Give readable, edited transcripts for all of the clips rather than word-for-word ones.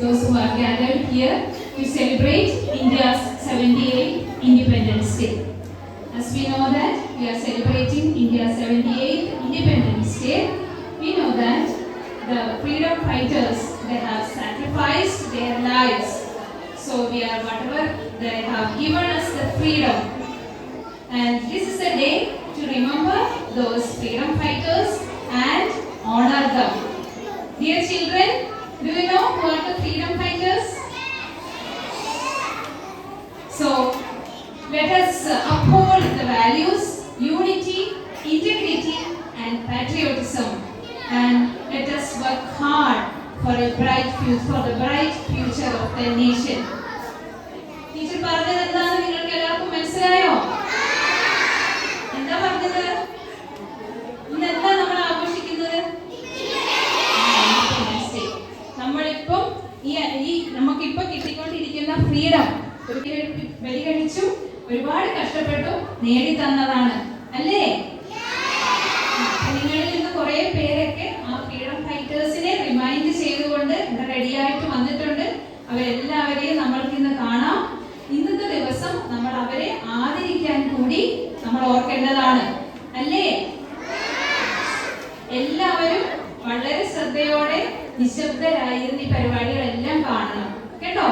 those who are gathered here to celebrate India's 78th Independence Day. As we know that we are celebrating India's 78th Independence Day, we know that the freedom fighters, they have sacrificed their lives. So we are whatever they have given us the freedom. And this is a day to remember those freedom fighters and honor them. Dear children, do you know who are the freedom fighters? So let us uphold the values, unity, integrity and patriotism, and let us work hard for the bright future of the nation. Teacher പറഞ്ഞത് എന്താണെന്ന് നിങ്ങൾക്ക് എല്ലാവർക്കും മനസ്സിലായോ? എന്താ പറഞ്ഞത്? ഇന്ന് എന്താ നമ്മൾ ആഘോഷിക്കുന്നത്? നമ്മളിപ്പം ഈ നമുക്കിപ്പോ കിട്ടിക്കൊണ്ടിരിക്കുന്ന ഫ്രീഡം ബലികഴിച്ചും ഒരുപാട് കഷ്ടപ്പെട്ടു നേടി തന്നതാണ് അല്ലേ? നിങ്ങളിൽ നിന്ന് കുറെ പേരൊക്കെ ആ ഫ്രീഡം ഫൈറ്റേഴ്സിനെ റിമൈൻഡ് ചെയ്തുകൊണ്ട് ഇവിടെ റെഡിയായിട്ട് വന്നിട്ടുണ്ട്. അവരെല്ലാവരെയും നമ്മൾക്ക് ഇന്ന് കാണാം. ഇന്നത്തെ ദിവസം നമ്മൾ അവരെ ആദരിക്കാൻ കൂടി നമ്മൾ ഓർക്കേണ്ടതാണ് അല്ലേ? എല്ലാവരും വളരെ ശ്രദ്ധയോടെ നിശബ്ദരായിരുന്ന ഈ പരിപാടികളെല്ലാം കാണണം കേട്ടോ.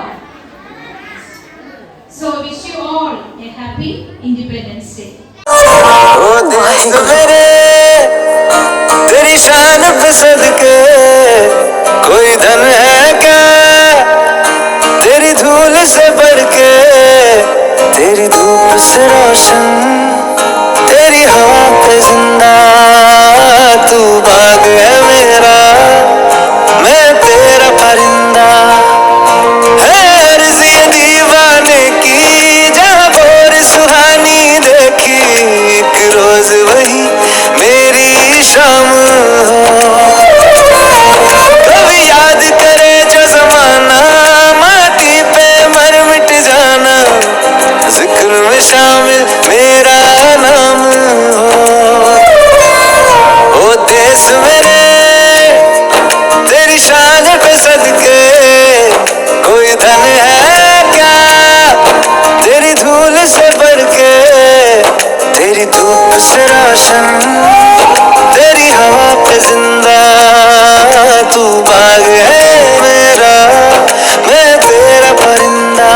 So wish you all a happy Independence Day. तेरी शान पे सदके कोई धन है क्या, तेरी धूल से बढ़ के, तेरी धूप से रोशन, तेरी हवा पे जिंदा, तू बाग है मेरा, मैं तेरा परिंदा, है अर्ज़ी दीवाने की, जहाँ बोर सुहानी देखी, एक रोज वही मेरी शाम हो, कभी याद करे जो ज़माना, माटी पे मर मिट जाना, जिक्र में शामिल मेरा नाम हो। ओ देश मेरे तेरी शान पे सदके कोई धन है क्या, तेरी धूल से बढ़ के, तेरी धूप से रोशन, तेरी हवा पे जिंदा, तू बाग है मेरा, मैं तेरा परिंदा।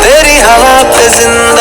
तेरी हवा पे जिंदा